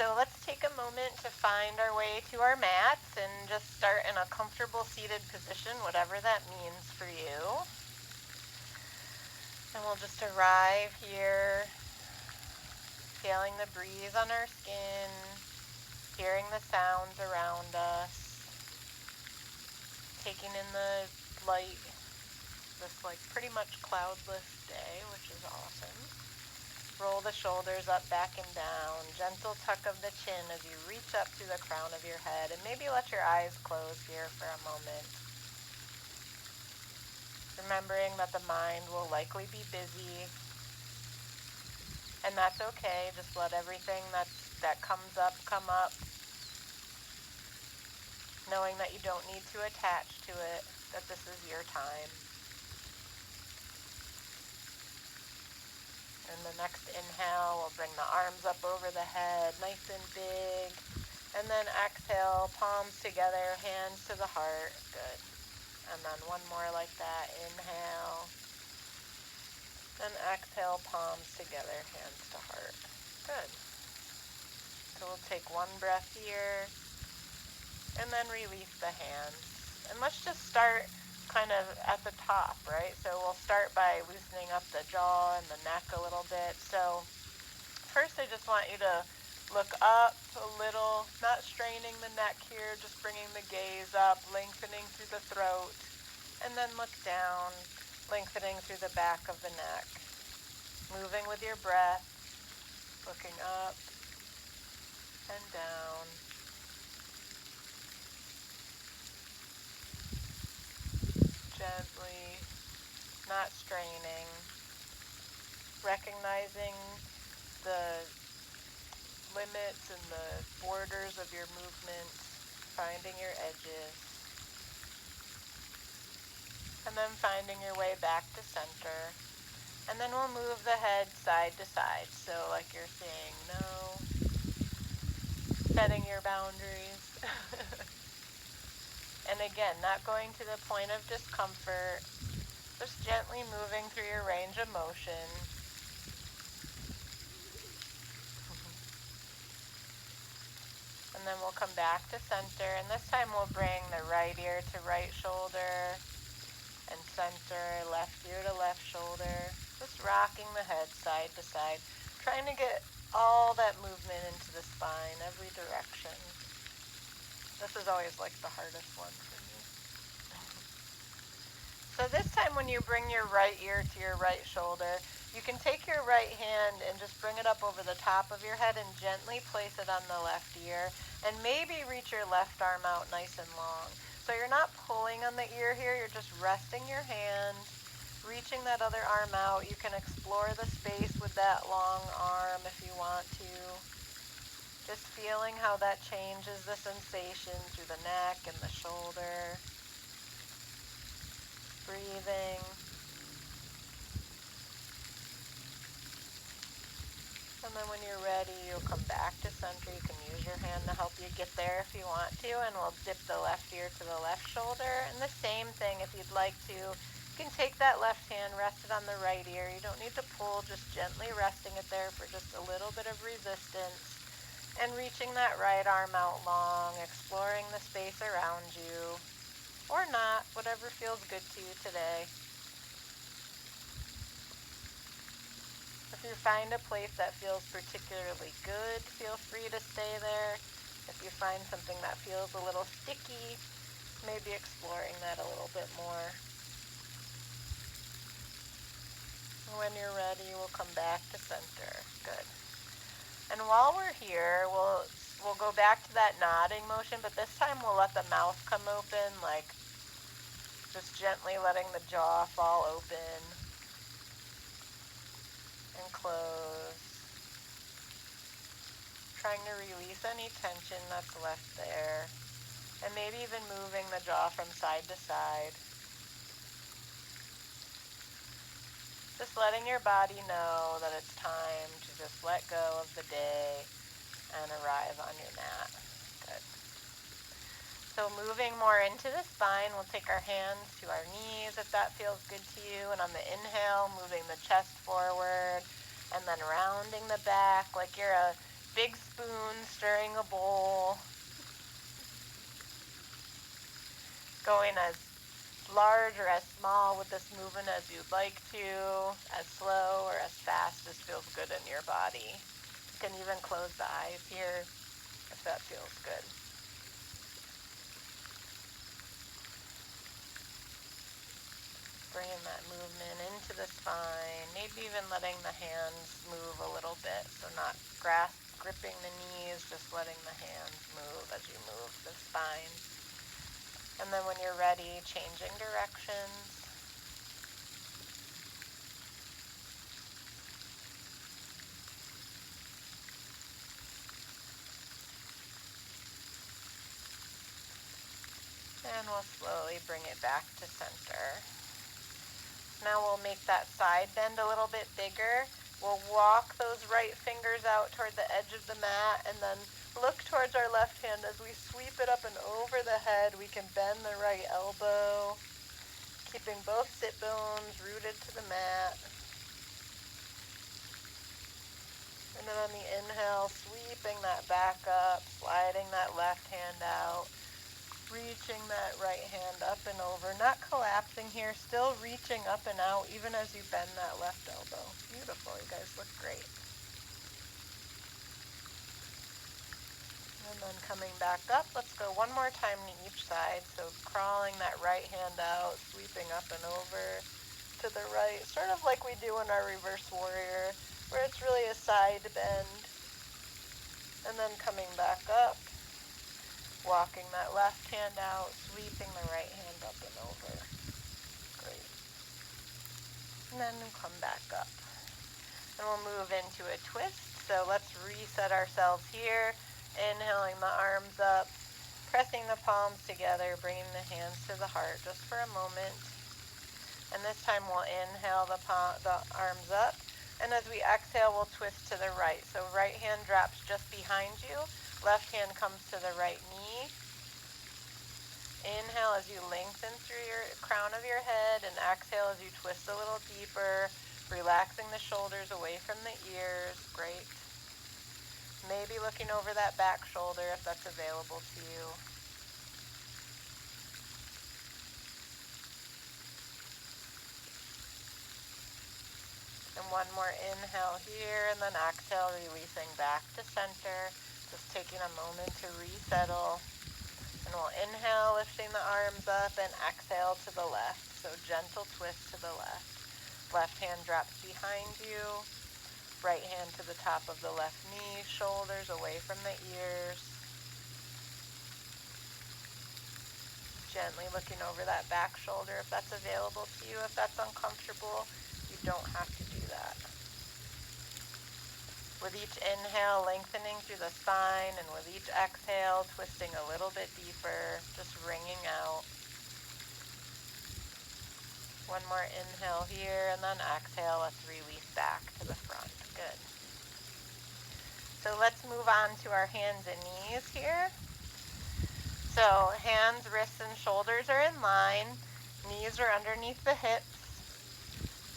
So let's take a moment to find our way to our mats and just start in a comfortable seated position, whatever that means for you. And we'll just arrive here, feeling the breeze on our skin, hearing the sounds around us, taking in the light, this pretty much cloudless day, which is awesome. Roll the shoulders up, back, and down. Gentle tuck of the chin as you reach up to the crown of your head, and maybe let your eyes close here for a moment. Remembering that the mind will likely be busy, and that's okay. Just let everything that comes up come up, knowing that you don't need to attach to it, that this is your time. And the next inhale, we'll bring the arms up over the head, nice and big. And then exhale, palms together, hands to the heart. Good. And then one more like that. Inhale. Then exhale, palms together, hands to heart. Good. So we'll take one breath here. And then release the hands. And let's just start kind of at the top, right? So we'll start by loosening up the jaw and the neck a little bit. So first I just want you to look up a little, not straining the neck here, just bringing the gaze up, lengthening through the throat, and then look down, lengthening through the back of the neck. Moving with your breath, looking up and down. Gently, not straining, recognizing the limits and the borders of your movement, finding your edges, and then finding your way back to center. And then we'll move the head side to side, so like you're saying no, setting your boundaries. And again, not going to the point of discomfort, just gently moving through your range of motion. And then we'll come back to center, and this time we'll bring the right ear to right shoulder, and center, left ear to left shoulder, just rocking the head side to side, trying to get all that movement into the spine, every direction. This is always the hardest one for me. So this time when you bring your right ear to your right shoulder, you can take your right hand and just bring it up over the top of your head and gently place it on the left ear, and maybe reach your left arm out nice and long. So you're not pulling on the ear here, you're just resting your hand, reaching that other arm out. You can explore the space with that long arm if you want to. Just feeling how that changes the sensation through the neck and the shoulder. Breathing. And then when you're ready, you'll come back to center. You can use your hand to help you get there if you want to, and we'll dip the left ear to the left shoulder. And the same thing, if you'd like to, you can take that left hand, rest it on the right ear. You don't need to pull, just gently resting it there for just a little bit of resistance. And reaching that right arm out long, exploring the space around you, or not, whatever feels good to you today. If you find a place that feels particularly good, feel free to stay there. If you find something that feels a little sticky, maybe exploring that a little bit more. When you're ready, we'll come back to center. Good. And while we're here, we'll go back to that nodding motion, but this time we'll let the mouth come open, just gently letting the jaw fall open and close. Trying to release any tension that's left there, and maybe even moving the jaw from side to side. Just letting your body know that it's time to just let go of the day and arrive on your mat. Good. So moving more into the spine, we'll take our hands to our knees if that feels good to you. And on the inhale, moving the chest forward and then rounding the back like you're a big spoon stirring a bowl, going as large or as small with this movement as you'd like to, as slow or as fast as feels good in your body. You can even close the eyes here if that feels good. Bringing that movement into the spine, maybe even letting the hands move a little bit, so not gripping the knees, just letting the hands move as you move the spine. And then when you're ready, changing directions. And we'll slowly bring it back to center. Now we'll make that side bend a little bit bigger. We'll walk those right fingers out toward the edge of the mat and then look towards our left hand as we sweep it up and over the head. We can bend the right elbow, keeping both sit bones rooted to the mat. And then on the inhale, sweeping that back up, sliding that left hand out. Reaching that right hand up and over, not collapsing here, still reaching up and out even as you bend that left elbow. Beautiful, you guys look great. And then coming back up, let's go one more time to each side. So crawling that right hand out, sweeping up and over to the right, sort of like we do in our reverse warrior, where it's really a side bend. And then coming back up. Walking that left hand out, sweeping the right hand up and over. Great. And then we'll come back up. And we'll move into a twist. So let's reset ourselves here. Inhaling the arms up, pressing the palms together, bringing the hands to the heart just for a moment. And this time we'll inhale the arms up. And as we exhale, we'll twist to the right. So right hand drops just behind you. Left hand comes to the right knee. Inhale as you lengthen through your crown of your head, and exhale as you twist a little deeper, relaxing the shoulders away from the ears. Great. Maybe looking over that back shoulder if that's available to you. And one more inhale here, and then exhale, releasing back to center. Just taking a moment to resettle. And we'll inhale, lifting the arms up, and exhale to the left. So gentle twist to the left. Left hand drops behind you. Right hand to the top of the left knee, shoulders away from the ears. Gently looking over that back shoulder if that's available to you. If that's uncomfortable, you don't have to do that. With each inhale, lengthening through the spine, and with each exhale, twisting a little bit deeper, just wringing out. One more inhale here, and then exhale, let's release back to the front. Good. So let's move on to our hands and knees here. So hands, wrists, and shoulders are in line. Knees are underneath the hips.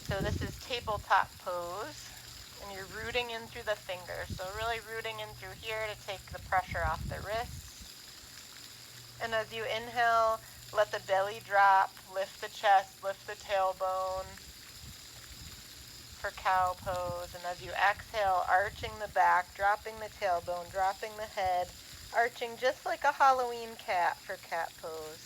So this is Tabletop Pose. And you're rooting in through the fingers. So really rooting in through here to take the pressure off the wrists. And as you inhale, let the belly drop, lift the chest, lift the tailbone for cow pose. And as you exhale, arching the back, dropping the tailbone, dropping the head, arching just like a Halloween cat for cat pose.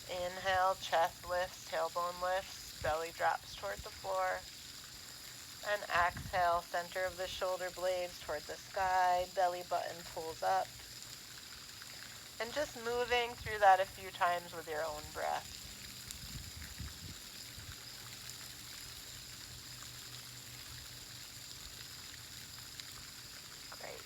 Inhale, chest lifts, tailbone lifts, belly drops toward the floor. And exhale, center of the shoulder blades toward the sky, belly button pulls up. And just moving through that a few times with your own breath. Great.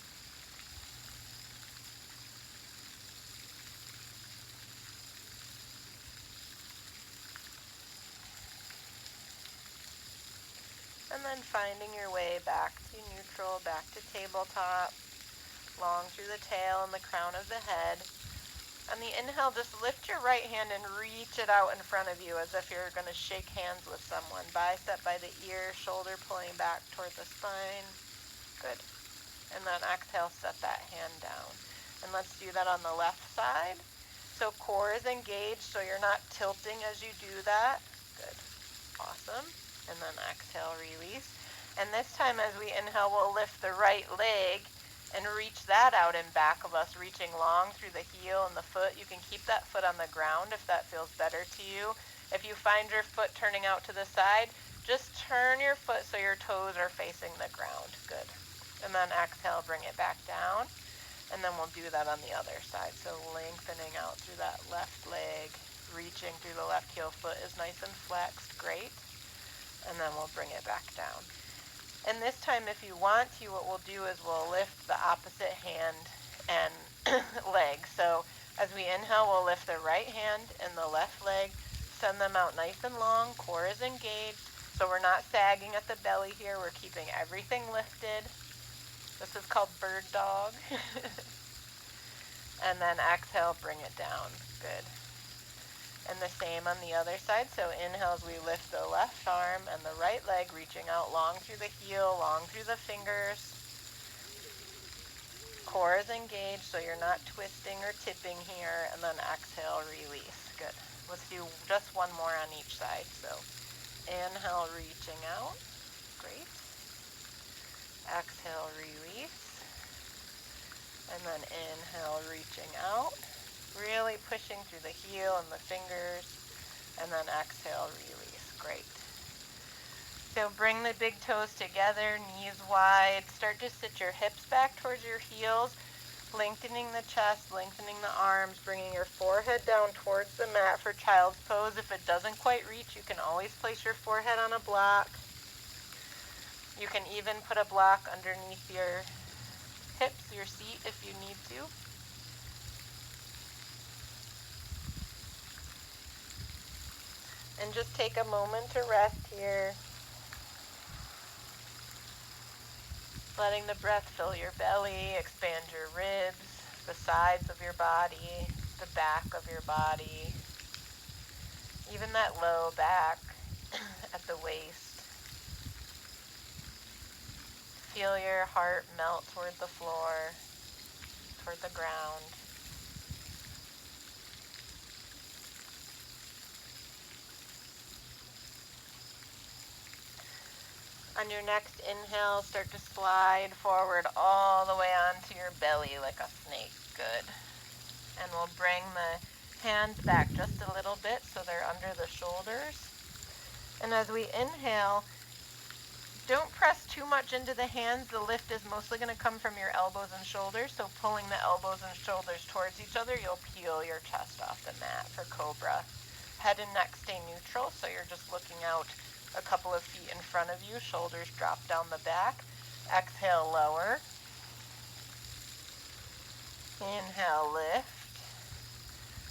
And then finding your way back to neutral, back to tabletop, long through the tail and the crown of the head. On the inhale, just lift your right hand and reach it out in front of you as if you're going to shake hands with someone. Bicep by the ear, shoulder pulling back toward the spine. Good. And then exhale, set that hand down. And let's do that on the left side. So core is engaged, so you're not tilting as you do that. Good. Awesome. And then exhale, release. And this time as we inhale, we'll lift the right leg and reach that out in back of us, reaching long through the heel and the foot. You can keep that foot on the ground if that feels better to you. If you find your foot turning out to the side, just turn your foot so your toes are facing the ground. Good. And then exhale, bring it back down. And then we'll do that on the other side. So lengthening out through that left leg, reaching through the left heel, foot is nice and flexed. Great. And then we'll bring it back down. And this time, if you want to, what we'll do is we'll lift the opposite hand and leg. So as we inhale, we'll lift the right hand and the left leg, send them out nice and long. Core is engaged. So we're not sagging at the belly here. We're keeping everything lifted. This is called bird dog. And then exhale, bring it down. Good. And the same on the other side. So inhale as we lift the left arm and the right leg, reaching out long through the heel, long through the fingers. Core is engaged, so you're not twisting or tipping here. And then exhale, release. Good. Let's do just one more on each side. So inhale, reaching out. Great. Exhale, release. And then inhale, reaching out. Really pushing through the heel and the fingers. And then exhale, release. Great. So bring the big toes together, knees wide. Start to sit your hips back towards your heels, lengthening the chest, lengthening the arms, bringing your forehead down towards the mat for child's pose. If it doesn't quite reach, you can always place your forehead on a block. You can even put a block underneath your hips, your seat, if you need to. And just take a moment to rest here. Letting the breath fill your belly, expand your ribs, the sides of your body, the back of your body, even that low back at the waist. Feel your heart melt toward the floor, toward the ground. On your next inhale, start to slide forward all the way onto your belly like a snake. Good. And we'll bring the hands back just a little bit so they're under the shoulders. And as we inhale, don't press too much into the hands. The lift is mostly going to come from your elbows and shoulders. So pulling the elbows and shoulders towards each other, you'll peel your chest off the mat for cobra. Head and neck stay neutral, so you're just looking out a couple of feet in front of you. Shoulders drop down the back. Exhale, lower. Inhale, lift.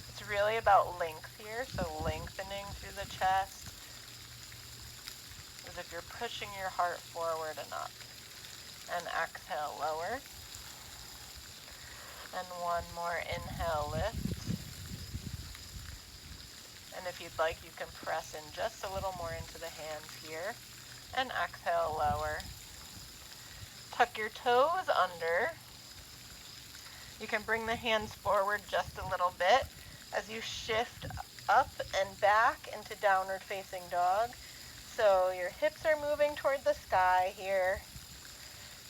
It's really about length here, so lengthening through the chest as if you're pushing your heart forward and up. And exhale, lower. And one more inhale, lift. And if you'd like, you can press in just a little more into the hands here. And exhale, lower. Tuck your toes under. You can bring the hands forward just a little bit as you shift up and back into downward facing dog. So your hips are moving toward the sky here.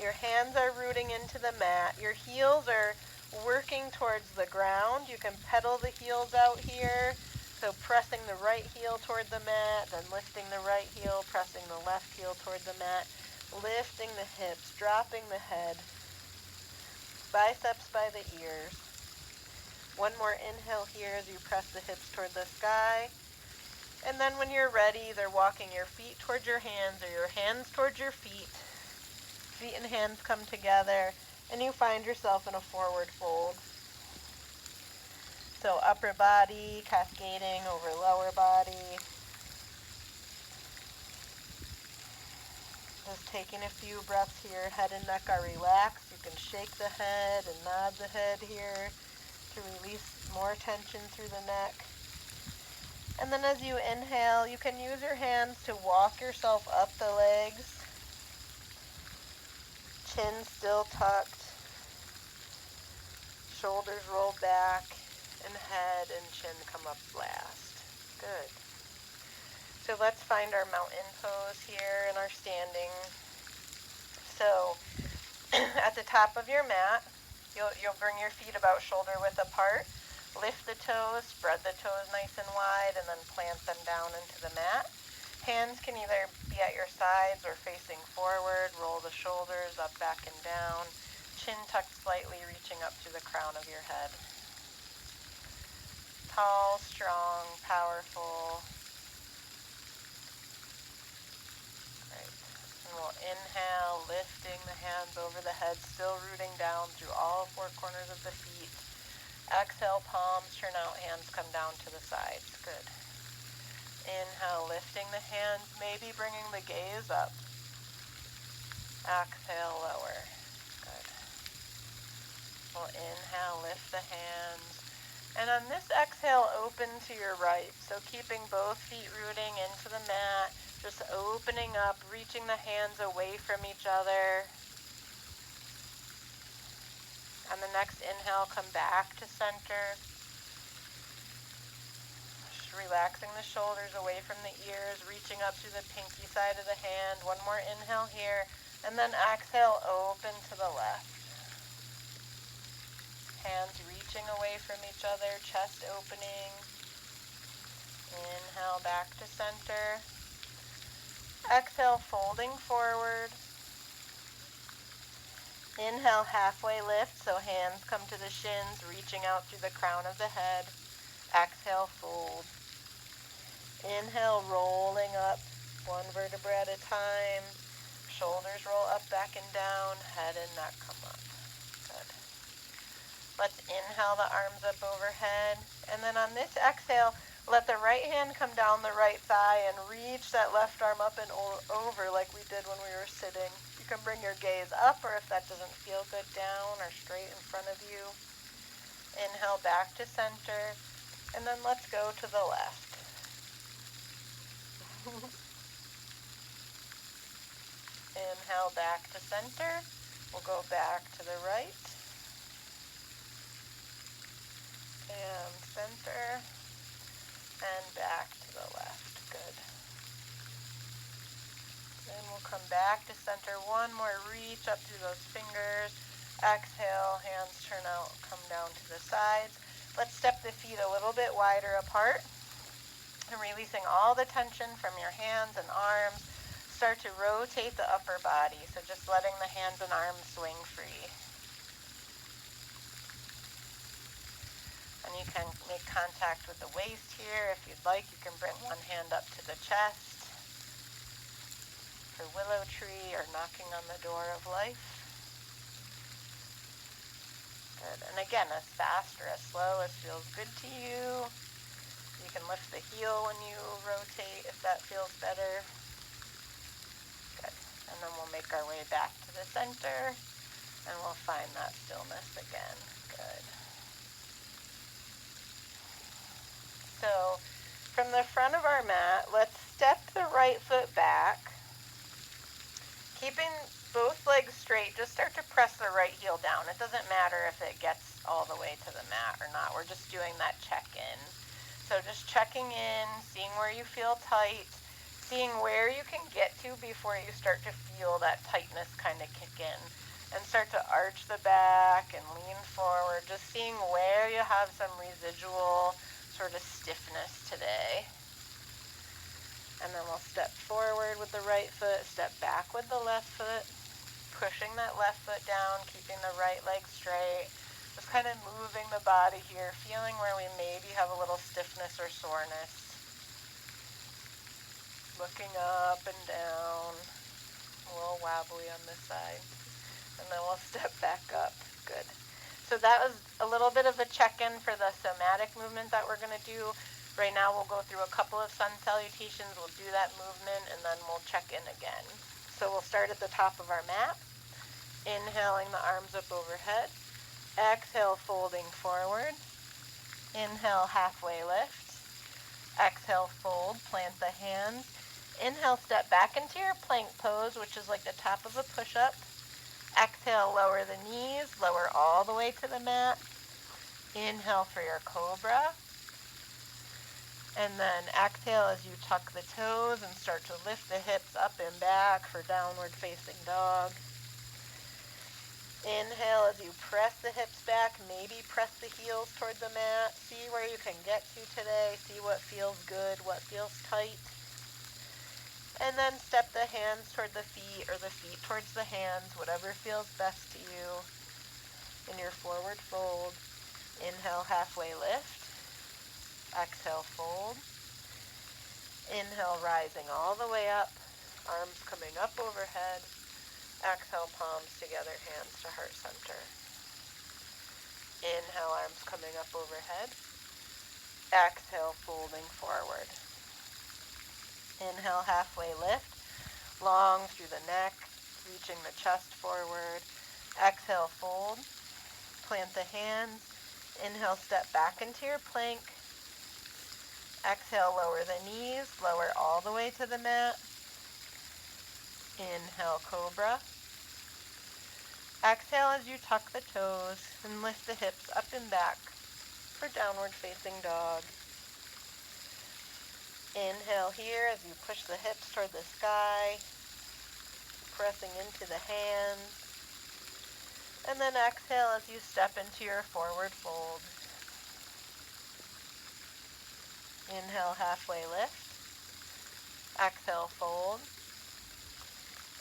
Your hands are rooting into the mat. Your heels are working towards the ground. You can pedal the heels out here. So pressing the right heel toward the mat, then lifting the right heel, pressing the left heel toward the mat, lifting the hips, dropping the head, biceps by the ears. One more inhale here as you press the hips toward the sky. And then when you're ready, either walking your feet towards your hands or your hands towards your feet. Feet and hands come together, and you find yourself in a forward fold. So upper body cascading over lower body. Just taking a few breaths here. Head and neck are relaxed. You can shake the head and nod the head here to release more tension through the neck. And then as you inhale, you can use your hands to walk yourself up the legs. Chin still tucked. Shoulders roll back, and head and chin come up last. Good. So let's find our mountain pose here in our standing. So at the top of your mat, you'll bring your feet about shoulder width apart. Lift the toes, spread the toes nice and wide, and then plant them down into the mat. Hands can either be at your sides or facing forward. Roll the shoulders up, back, and down. Chin tucked slightly, reaching up to the crown of your head. Tall, strong, powerful. Great. And we'll inhale, lifting the hands over the head, still rooting down through all four corners of the feet. Exhale, palms turn out, hands come down to the sides. Good. Inhale, lifting the hands, maybe bringing the gaze up. Exhale, lower. Good. We'll inhale, lift the hands. And on this exhale, open to your right. So keeping both feet rooting into the mat, just opening up, reaching the hands away from each other. On the next inhale, come back to center. Just relaxing the shoulders away from the ears, reaching up to the pinky side of the hand. One more inhale here. And then exhale, open to the left. Hands reaching away from each other, chest opening. Inhale, back to center. Exhale, folding forward. Inhale, halfway lift, so hands come to the shins, reaching out through the crown of the head. Exhale, fold. Inhale, rolling up, one vertebra at a time. Shoulders roll up, back, and down. Head and neck come up. Good. Let's inhale the arms up overhead. And then on this exhale, let the right hand come down the right thigh and reach that left arm up and over like we did when we were sitting. You can bring your gaze up, or if that doesn't feel good, down or straight in front of you. Inhale back to center. And then let's go to the left. Inhale back to center. We'll go back to the right. And center. And back to the left. Good. Then we'll come back to center. One more reach up through those fingers. Exhale, hands turn out, come down to the sides. Let's step the feet a little bit wider apart. And releasing all the tension from your hands and arms. Start to rotate the upper body. So just letting the hands and arms swing free. And you can make contact with the waist here. If you'd like, you can bring one hand up to the chest for willow tree or knocking on the door of life. Good. And again, as fast or as slow as feels good to you. You can lift the heel when you rotate if that feels better. Good. And then we'll make our way back to the center and we'll find that stillness again. Good. So from the front of our mat, let's step the right foot back. Keeping both legs straight, just start to press the right heel down. It doesn't matter if it gets all the way to the mat or not. We're just doing that check-in. So just checking in, seeing where you feel tight, seeing where you can get to before you start to feel that tightness kind of kick in. And start to arch the back and lean forward, just seeing where you have some residual sort of stiffness today. And then we'll step forward with the right foot, step back with the left foot, pushing that left foot down, keeping the right leg straight. Just kind of moving the body here, feeling where we maybe have a little stiffness or soreness. Looking up and down, a little wobbly on this side. And then we'll step back up. Good. So that was a little bit of a check-in for the somatic movement that we're going to do. Right now we'll go through a couple of sun salutations. We'll do that movement and then we'll check in again. So we'll start at the top of our mat. Inhaling the arms up overhead. Exhale, folding forward. Inhale, halfway lift. Exhale, fold, plant the hands. Inhale, step back into your plank pose, which is like the top of a push-up. Exhale, lower the knees, lower all the way to the mat. Inhale for your cobra. And then exhale as you tuck the toes and start to lift the hips up and back for downward facing dog. Inhale as you press the hips back, maybe press the heels toward the mat. See where you can get to today. See what feels good, what feels tight. And then step the hands toward the feet or the feet towards the hands, whatever feels best to you. In your forward fold, inhale, halfway lift. Exhale, fold. Inhale, rising all the way up, arms coming up overhead. Exhale, palms together, hands to heart center. Inhale, arms coming up overhead. Exhale, folding forward. Inhale, halfway lift, long through the neck, reaching the chest forward. Exhale, fold. Plant the hands. Inhale, step back into your plank. Exhale, lower the knees, lower all the way to the mat. Inhale, cobra. Exhale as you tuck the toes and lift the hips up and back for downward facing dog. Inhale here as you push the hips toward the sky, pressing into the hands. And then exhale as you step into your forward fold. Inhale, halfway lift. Exhale, fold.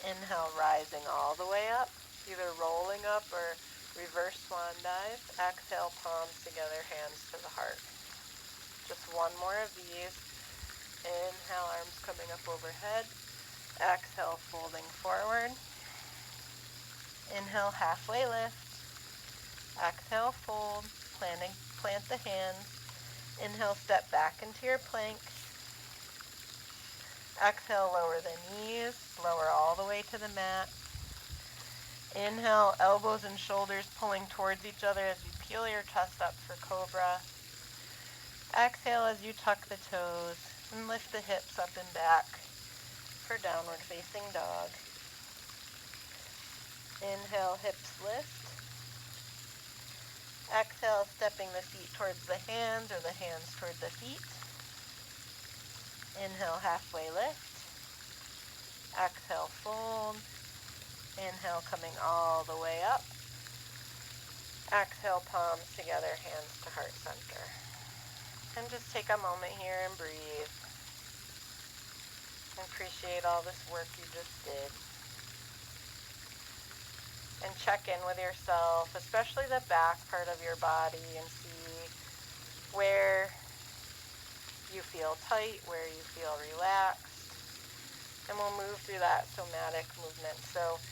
Inhale, rising all the way up, either rolling up or reverse swan dive. Exhale, palms together, hands to the heart. Just one more of these. Inhale, arms coming up overhead. Exhale, folding forward. Inhale, halfway lift. Exhale, fold. Plant the hands. Inhale, step back into your plank. Exhale, lower the knees, lower all the way to the mat. Inhale, elbows and shoulders pulling towards each other as you peel your chest up for cobra. Exhale as you tuck the toes and lift the hips up and back for downward facing dog. Inhale, hips lift. Exhale, stepping the feet towards the hands or the hands toward the feet. Inhale, halfway lift. Exhale, fold. Inhale, coming all the way up. Exhale, palms together, hands to heart center. And just take a moment here and breathe. Appreciate all this work you just did. And check in with yourself, especially the back part of your body, and see where you feel tight, where you feel relaxed. And we'll move through that somatic movement. So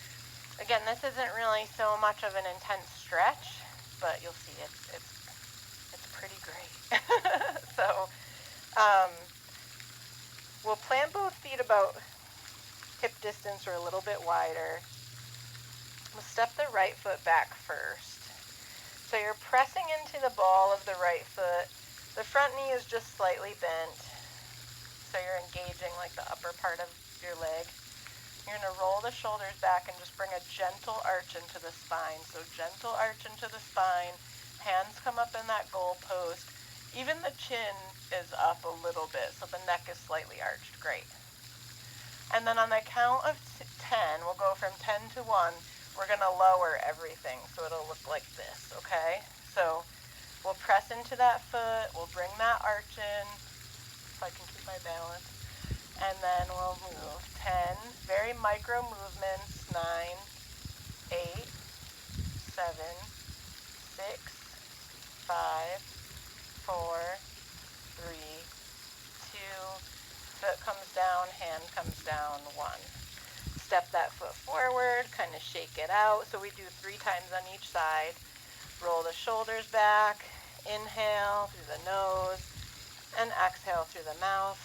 again, this isn't really so much of an intense stretch, but you'll see it's pretty great. So we'll plant both feet about hip distance or a little bit wider. We'll step the right foot back first. So you're pressing into the ball of the right foot. The front knee is just slightly bent. So you're engaging like the upper part of your leg. You're going to roll the shoulders back and just bring a gentle arch into the spine. So gentle arch into the spine. Hands come up in that goal post. Even the chin is up a little bit, so the neck is slightly arched. Great. And then on the count of 10, we'll go from 10 to 1. We're going to lower everything, so it'll look like this, okay? So we'll press into that foot. We'll bring that arch in, if I can keep my balance. And then we'll move 10, very micro movements, 9, 8, 7, 6, 5, 4, 3, 2, foot comes down, hand comes down, 1. Step that foot forward, kind of shake it out. So we do 3 times on each side. Roll the shoulders back, inhale through the nose, and exhale through the mouth.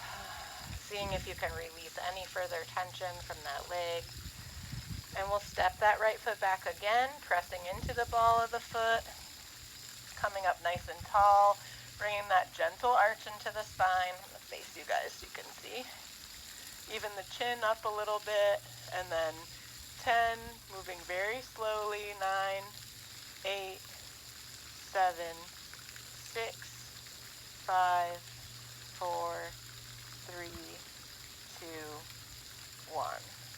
Seeing if you can release any further tension from that leg. And we'll step that right foot back again, pressing into the ball of the foot, coming up nice and tall, bringing that gentle arch into the spine. I'm going to face you guys so you can see. Even the chin up a little bit, and then 10, moving very slowly. 9, 8, 7, 6, 5, 4, 3, 2, 1.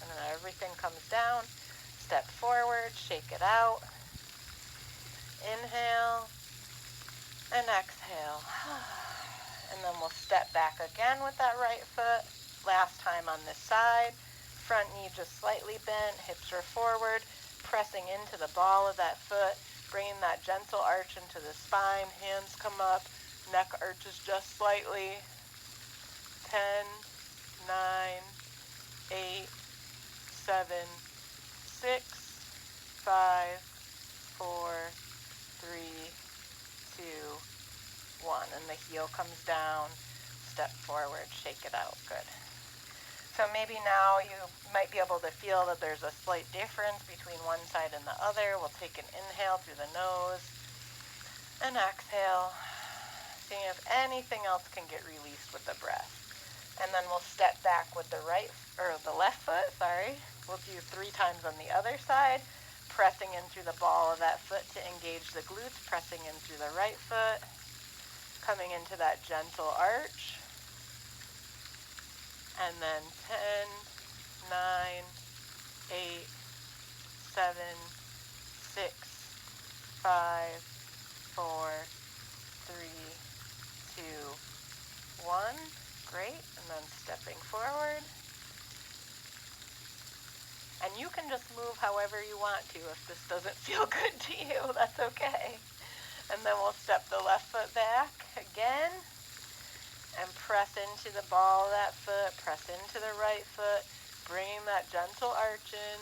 And then everything comes down. Step forward, shake it out. Inhale and exhale. And then we'll step back again with that right foot. Last time on this side. Front knee just slightly bent, hips are forward, pressing into the ball of that foot, bringing that gentle arch into the spine. Hands come up, neck arches just slightly. 10, 9, 8, 7, 6, 5, 4, 3, 2, 1. And the heel comes down. Step forward, shake it out. Good. So maybe now you might be able to feel that there's a slight difference between one side and the other. We'll take an inhale through the nose and exhale, seeing if anything else can get released with the breath. And then we'll step back with the left foot, We'll do 3 times on the other side, pressing in through the ball of that foot to engage the glutes, pressing in through the right foot, coming into that gentle arch. And then 10, 9, 8, 7, 6, 5, 4, 3, 2, 1. Great. And then stepping forward. And you can just move however you want to. If this doesn't feel good to you, that's okay. And then we'll step the left foot back again. And press into the ball of that foot, press into the right foot, bringing that gentle arch in.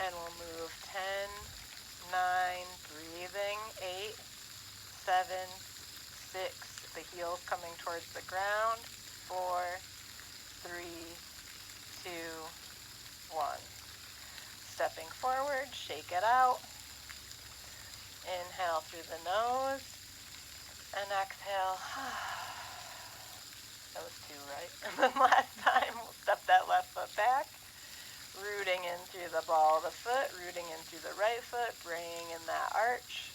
And we'll move 10, 9, breathing, 8, 7, 6, the heels coming towards the ground, 4, 3, 2, 1. Stepping forward, shake it out. Inhale through the nose. And exhale. That was 2, right? And then last time, we'll step that left foot back, rooting in through the ball of the foot, rooting in through the right foot, bringing in that arch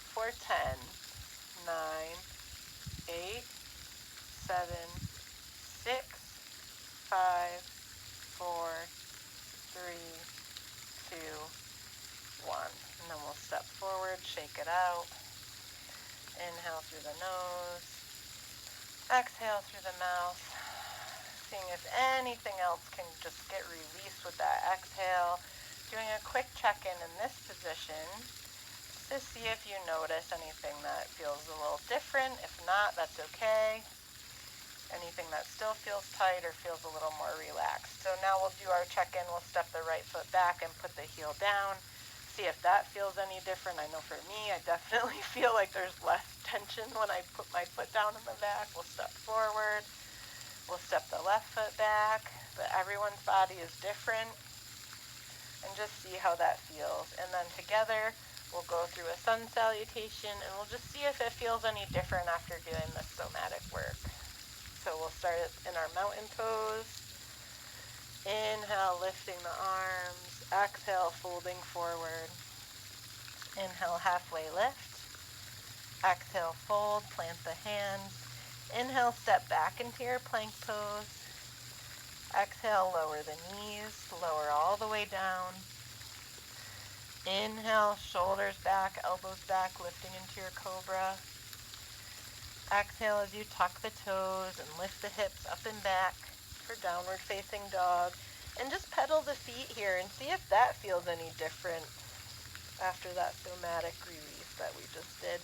for 10, 9, 8, 7, 6, 5, 4, 3, 2, 1. And then we'll step forward, shake it out. Inhale through the nose, exhale through the mouth, seeing if anything else can just get released with that exhale. Doing a quick check-in in this position to see if you notice anything that feels a little different. If not, that's okay. Anything that still feels tight or feels a little more relaxed. So now we'll do our check-in. We'll step the right foot back and put the heel down. See if that feels any different. I know for me, I definitely feel like there's less tension when I put my foot down in the back. We'll step forward. We'll step the left foot back. But everyone's body is different. And just see how that feels. And then together, we'll go through a sun salutation. And we'll just see if it feels any different after doing this somatic work. So we'll start in our mountain pose. Inhale, lifting the arms. Exhale, folding forward. Inhale, halfway lift. Exhale, fold, plant the hands. Inhale, step back into your plank pose. Exhale, lower the knees, lower all the way down. Inhale, shoulders back, elbows back, lifting into your cobra. Exhale as you tuck the toes and lift the hips up and back for downward facing dog. And just pedal the feet here and see if that feels any different after that somatic release that we just did.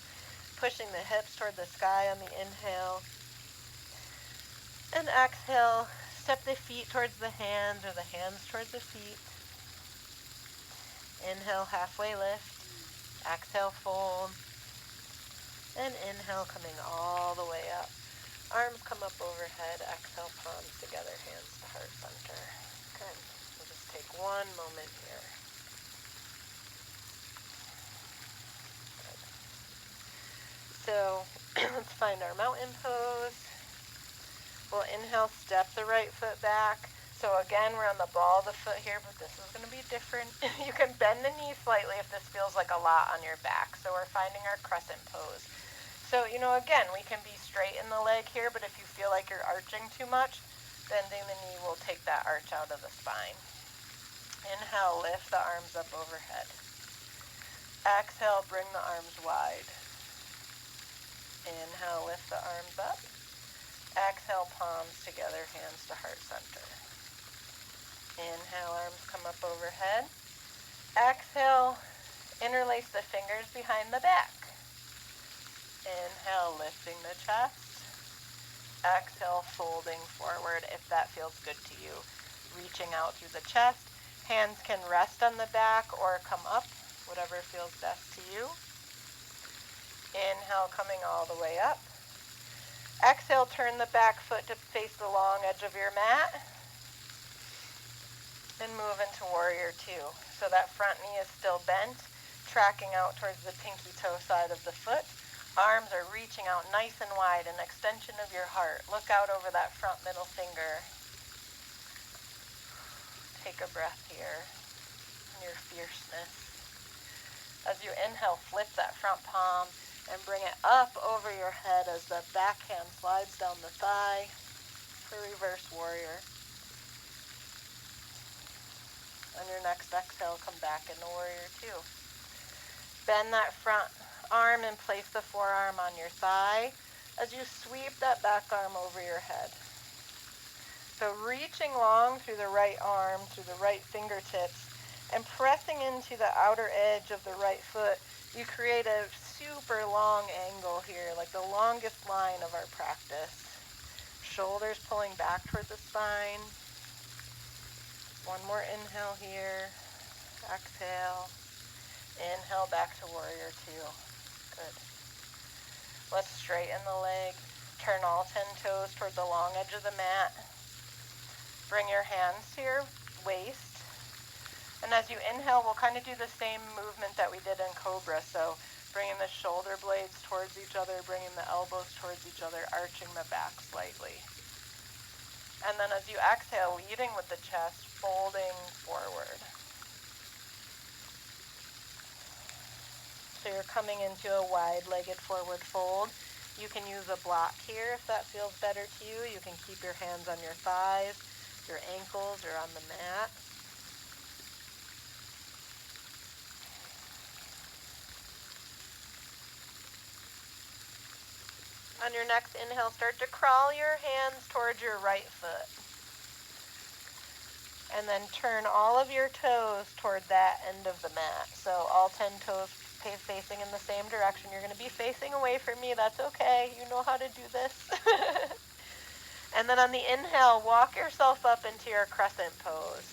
Pushing the hips toward the sky on the inhale. And exhale, step the feet towards the hands or the hands towards the feet. Inhale, halfway lift. Exhale, fold. And inhale, coming all the way up. Arms come up overhead. Exhale, palms together, hands to heart center. Good. We'll just take one moment here. Good. So let's find our mountain pose. We'll inhale, step the right foot back, So again, we're on the ball of the foot here, but this is going to be different. You can bend the knee slightly if this feels like a lot on your back. So we're finding our crescent pose. So, again, we can be straight in the leg here, but if you feel like you're arching too much, bending the knee will take that arch out of the spine. Inhale, lift the arms up overhead. Exhale, bring the arms wide. Inhale, lift the arms up. Exhale, palms together, hands to heart center. Inhale, arms come up overhead. Exhale, interlace the fingers behind the back. Inhale, lifting the chest. Exhale, folding forward if that feels good to you. Reaching out through the chest. Hands can rest on the back or come up, whatever feels best to you. Inhale, coming all the way up. Exhale, turn the back foot to face the long edge of your mat. And move into warrior two. So that front knee is still bent, tracking out towards the pinky toe side of the foot. Arms are reaching out nice and wide, an extension of your heart. Look out over that front middle finger. Take a breath here in your fierceness. As you inhale, flip that front palm and bring it up over your head as the back hand slides down the thigh for reverse warrior. On your next exhale, come back into warrior two. Bend that front arm and place the forearm on your thigh as you sweep that back arm over your head. So reaching long through the right arm, through the right fingertips, and pressing into the outer edge of the right foot, you create a super long angle here, like the longest line of our practice. Shoulders pulling back towards the spine. One more inhale here. Exhale. Inhale back to warrior two. Good. Let's straighten the leg. Turn all 10 toes toward the long edge of the mat. Bring your hands to your waist. And as you inhale, we'll kind of do the same movement that we did in Cobra. So bringing the shoulder blades towards each other, bringing the elbows towards each other, arching the back slightly. And then as you exhale, leading with the chest, folding forward. So you're coming into a wide-legged forward fold. You can use a block here if that feels better to you. You can keep your hands on your thighs, your ankles, or on the mat. On your next inhale, start to crawl your hands towards your right foot. And then turn all of your toes toward that end of the mat. So all 10 toes facing in the same direction. You're going to be facing away from me. That's okay. You know how to do this. And then on the inhale, walk yourself up into your crescent pose.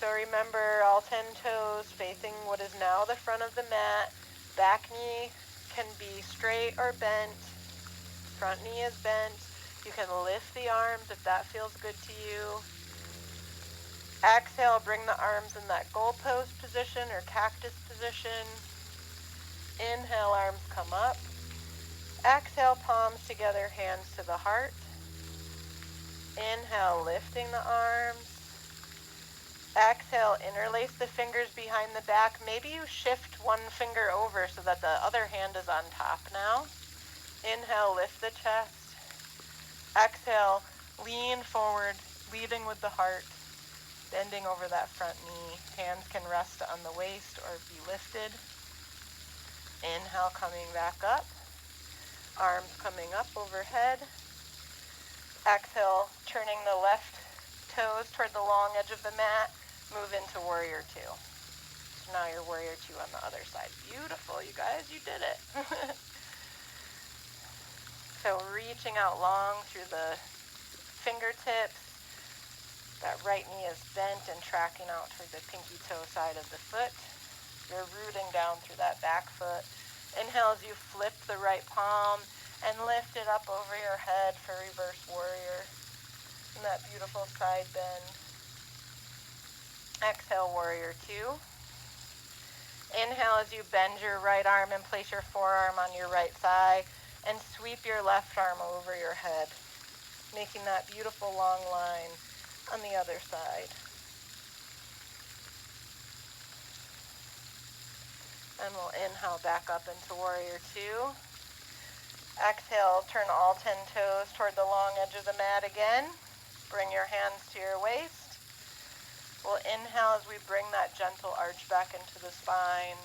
So remember, all 10 toes facing what is now the front of the mat. Back knee can be straight or bent. Front knee is bent. You can lift the arms if that feels good to you. Exhale, bring the arms in that goalpost position or cactus position. Inhale, arms come up. Exhale, palms together, hands to the heart. Inhale, lifting the arms. Exhale, interlace the fingers behind the back. Maybe you shift one finger over so that the other hand is on top now. Inhale, lift the chest. Exhale, lean forward, leading with the heart, bending over that front knee. Hands can rest on the waist or be lifted. Inhale, coming back up. Arms coming up overhead. Exhale, turning the left toes toward the long edge of the mat. Move into warrior two. So now you're warrior two on the other side. Beautiful, you guys, you did it. So reaching out long through the fingertips. That right knee is bent and tracking out toward the pinky toe side of the foot. You're rooting down through that back foot. Inhale as you flip the right palm and lift it up over your head for reverse warrior. And that beautiful side bend. Exhale, warrior two. Inhale as you bend your right arm and place your forearm on your right thigh and sweep your left arm over your head, making that beautiful long line. on the other side. And we'll inhale back up into Warrior Two. Exhale, turn all 10 toes toward the long edge of the mat again. Bring your hands to your waist. We'll inhale as we bring that gentle arch back into the spine,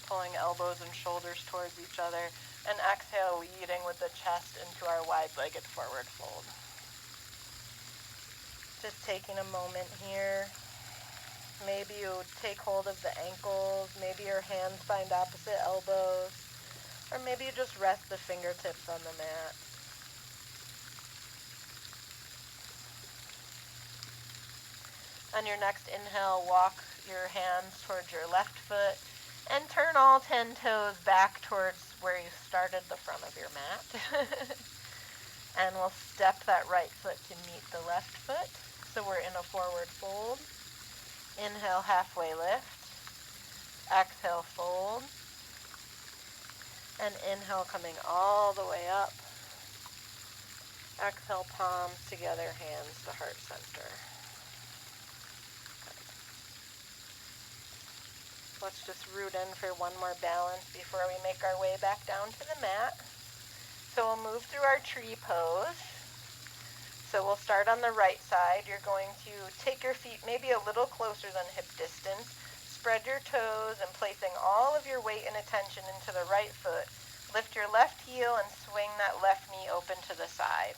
pulling elbows and shoulders towards each other. And exhale, leading with the chest into our wide-legged forward fold. Just taking a moment here. Maybe you take hold of the ankles, maybe your hands find opposite elbows, or maybe you just rest the fingertips on the mat. On your next inhale, walk your hands towards your left foot and turn all 10 toes back towards where you started the front of your mat. And we'll step that right foot to meet the left foot. So we're in a forward fold. Inhale, halfway lift. Exhale, fold. And inhale, coming all the way up. Exhale, palms together, hands to heart center. Good. Let's just root in for one more balance before we make our way back down to the mat. So we'll move through our tree pose. So we'll start on the right side. You're going to take your feet maybe a little closer than hip distance. Spread your toes and placing all of your weight and attention into the right foot. Lift your left heel and swing that left knee open to the side.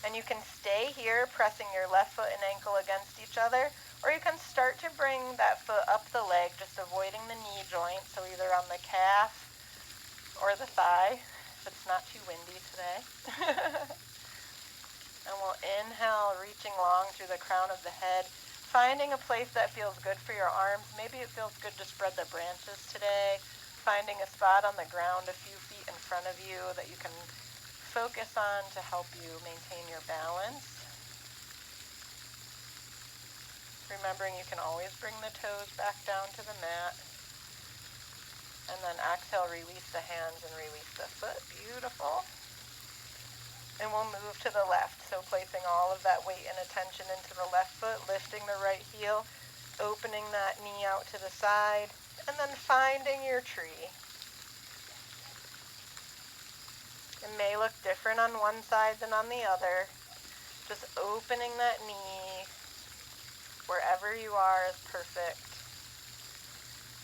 And you can stay here pressing your left foot and ankle against each other, or you can start to bring that foot up the leg, just avoiding the knee joint, so either on the calf or the thigh. It's not too windy today. And we'll inhale, reaching long through the crown of the head, finding a place that feels good for your arms. Maybe it feels good to spread the branches today, finding a spot on the ground a few feet in front of you that you can focus on to help you maintain your balance. Remembering you can always bring the toes back down to the mat. And then exhale, release the hands and release the foot. Beautiful. And we'll move to the left. So placing all of that weight and attention into the left foot, lifting the right heel, opening that knee out to the side, and then finding your tree. It may look different on one side than on the other. Just opening that knee wherever you are is perfect.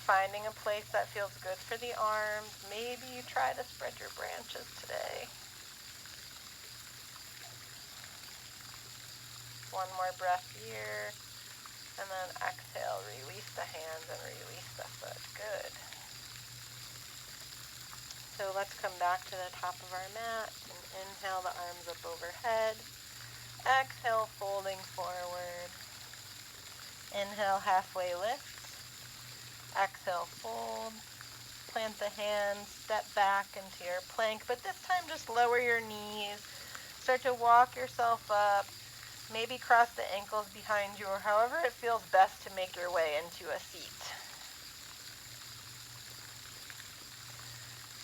Finding a place that feels good for the arms. Maybe you try to spread your branches today. One more breath here. And then exhale, release the hands and release the foot. Good. So let's come back to the top of our mat and inhale the arms up overhead. Exhale, folding forward. Inhale, halfway lift. Exhale, fold. Plant the hands, step back into your plank, but this time just lower your knees. Start to walk yourself up. Maybe cross the ankles behind you, or however it feels best to make your way into a seat.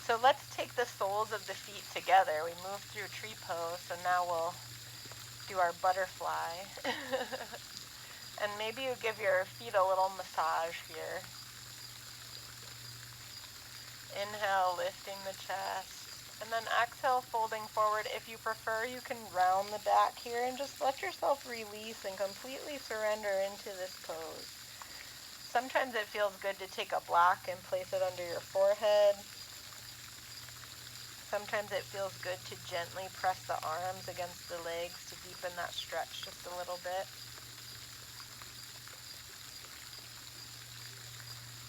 So let's take the soles of the feet together. We moved through tree pose, so now we'll do our butterfly. And maybe you give your feet a little massage here. Inhale, lifting the chest, and then exhale, folding forward. If you prefer, you can round the back here and just let yourself release and completely surrender into this pose. Sometimes it feels good to take a block and place it under your forehead. Sometimes it feels good to gently press the arms against the legs to deepen that stretch just a little bit.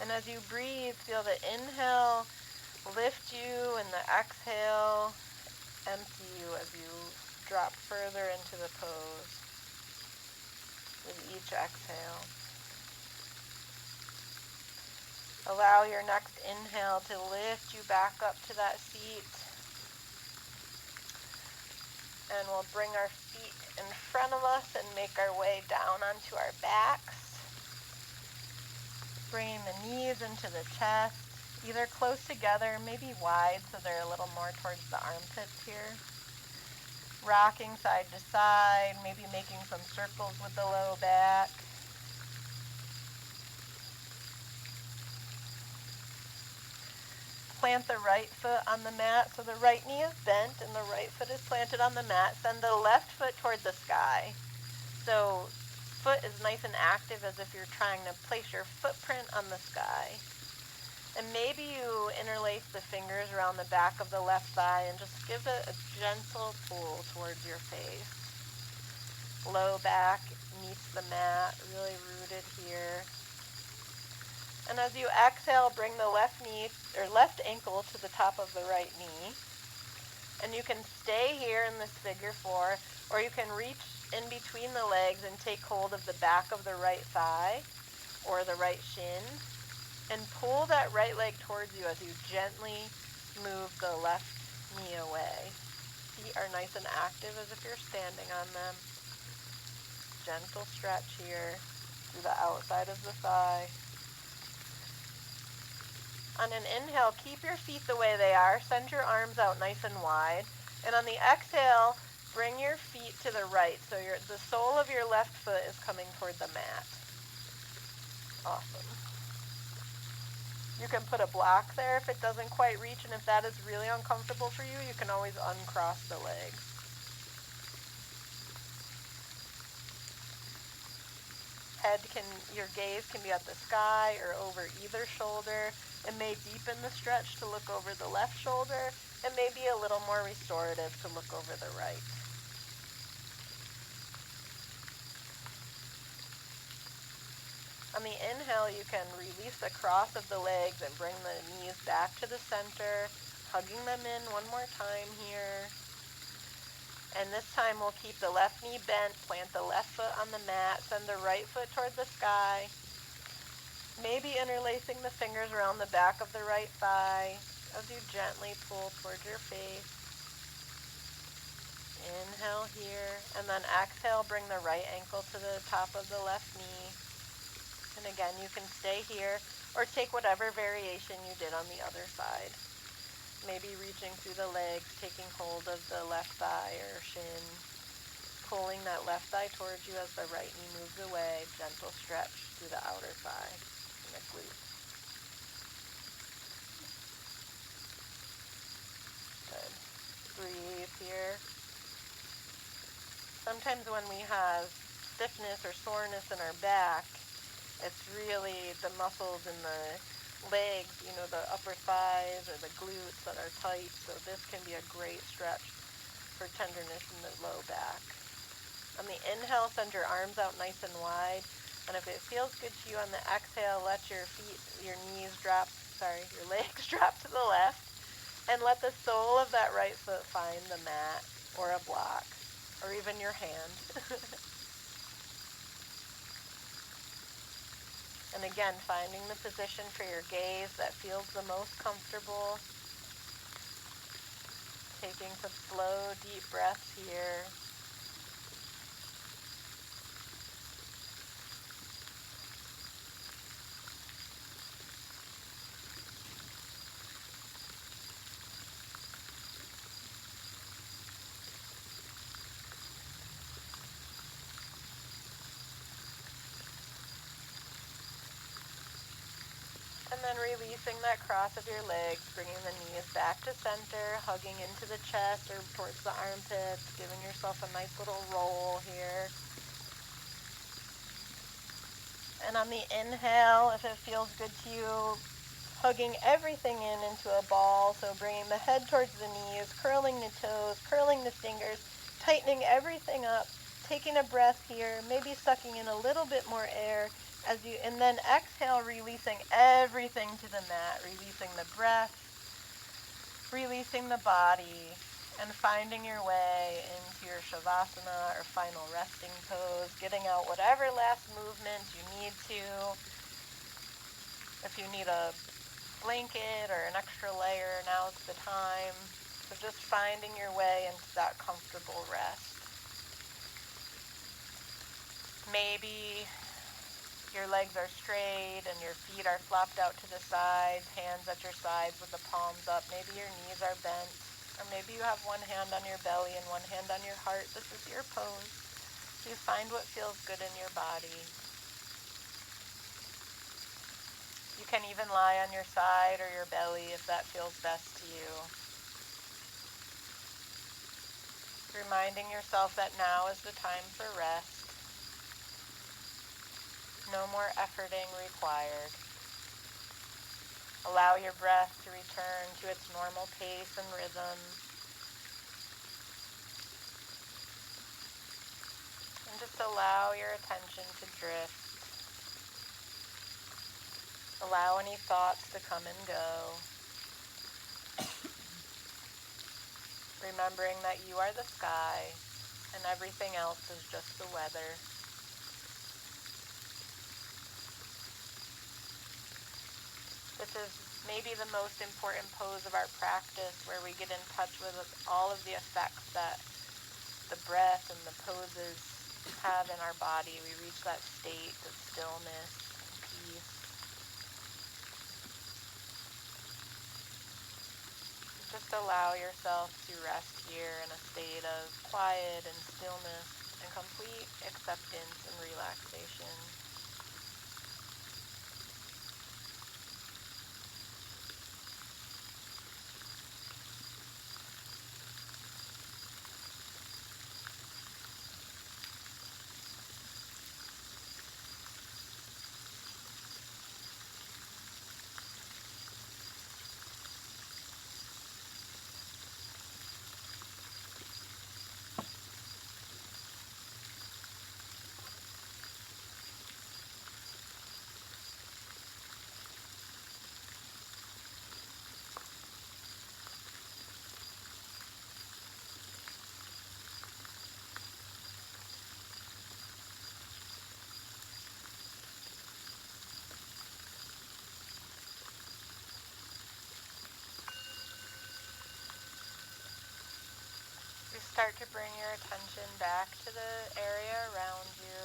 And as you breathe, feel the inhale lift you and the exhale empty you as you drop further into the pose with each exhale. Allow your next inhale to lift you back up to that seat. And we'll bring our feet in front of us and make our way down onto our backs. Bringing the knees into the chest, either close together, maybe wide so they're a little more towards the armpits here. Rocking side to side, maybe making some circles with the low back. Plant the right foot on the mat, so the right knee is bent and the right foot is planted on the mat. Send the left foot toward the sky. So foot is nice and active as if you're trying to place your footprint on the sky. And maybe you interlace the fingers around the back of the left thigh and just give it a gentle pull towards your face. Low back meets the mat, really rooted here. And as you exhale, bring the left knee or left ankle to the top of the right knee. And you can stay here in this figure four, or you can reach in between the legs and take hold of the back of the right thigh or the right shin and pull that right leg towards you as you gently move the left knee away. Feet are nice and active as if you're standing on them. Gentle stretch here through the outside of the thigh. On an inhale, keep your feet the way they are. Send your arms out nice and wide. And on the exhale, bring your feet to the right. So the sole of your left foot is coming toward the mat. Awesome. You can put a block there if it doesn't quite reach, and if that is really uncomfortable for you, you can always uncross the legs. Your gaze can be at the sky or over either shoulder. It may deepen the stretch to look over the left shoulder. It may be a little more restorative to look over the right. On the inhale, you can release the cross of the legs and bring the knees back to the center, hugging them in one more time here. And this time we'll keep the left knee bent, plant the left foot on the mat, send the right foot toward the sky, maybe interlacing the fingers around the back of the right thigh as you gently pull towards your face. Inhale here, and then exhale, bring the right ankle to the top of the left knee. And again, you can stay here or take whatever variation you did on the other side. Maybe reaching through the legs, taking hold of the left thigh or shin, pulling that left thigh towards you as the right knee moves away. Gentle stretch through the outer thigh and the glute. Good. Breathe here. Sometimes when we have stiffness or soreness in our back, it's really the muscles in the legs, the upper thighs or the glutes that are tight. So this can be a great stretch for tenderness in the low back. On the inhale, send your arms out nice and wide. And if it feels good to you on the exhale, let your legs drop to the left. And let the sole of that right foot find the mat or a block or even your hand. And again, finding the position for your gaze that feels the most comfortable. Taking some slow, deep breaths here. And then releasing that cross of your legs, bringing the knees back to center, hugging into the chest or towards the armpits, giving yourself a nice little roll here. And on the inhale, if it feels good to you, hugging everything into a ball, so bringing the head towards the knees, curling the toes, curling the fingers, tightening everything up, taking a breath here, maybe sucking in a little bit more air, and then exhale, releasing everything to the mat, releasing the breath, releasing the body, and finding your way into your shavasana or final resting pose, getting out whatever last movement you need to. If you need a blanket or an extra layer, now's the time. So just finding your way into that comfortable rest. Maybe your legs are straight and your feet are flopped out to the sides, hands at your sides with the palms up. Maybe your knees are bent. Or maybe you have one hand on your belly and one hand on your heart. This is your pose. You find what feels good in your body. You can even lie on your side or your belly if that feels best to you. Reminding yourself that now is the time for rest. No more efforting required. Allow your breath to return to its normal pace and rhythm. And just allow your attention to drift. Allow any thoughts to come and go. Remembering that you are the sky and everything else is just the weather. This is maybe the most important pose of our practice, where we get in touch with all of the effects that the breath and the poses have in our body. We reach that state of stillness and peace. Just allow yourself to rest here in a state of quiet and stillness and complete acceptance and relaxation. You start to bring your attention back to the area around you.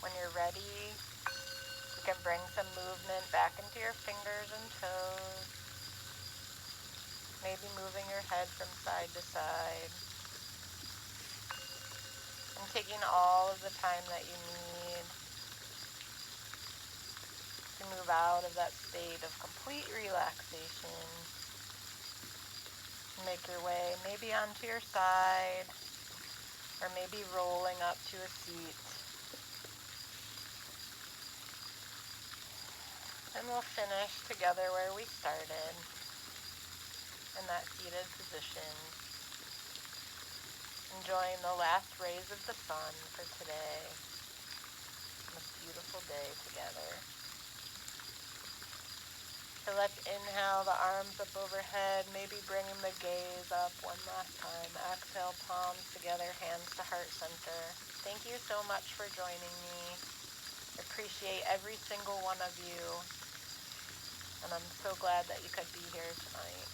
When you're ready, you can bring some movement back into your fingers and toes. Maybe moving your head from side to side. And taking all of the time that you need to move out of that state of complete relaxation. Make your way maybe onto your side, or maybe rolling up to a seat. And we'll finish together where we started, in that seated position, enjoying the last rays of the sun for today, on this beautiful day together. So let's inhale the arms up overhead, maybe bringing the gaze up one last time. Exhale, palms together, hands to heart center. Thank you so much for joining me. Appreciate every single one of you. And I'm so glad that you could be here tonight.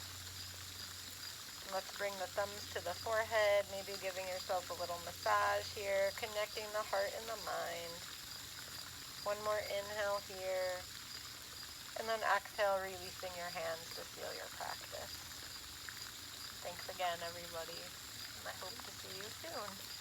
And let's bring the thumbs to the forehead, maybe giving yourself a little massage here, connecting the heart and the mind. One more inhale here. And then exhale, releasing your hands to seal your practice. Thanks again, everybody, and I hope to see you soon.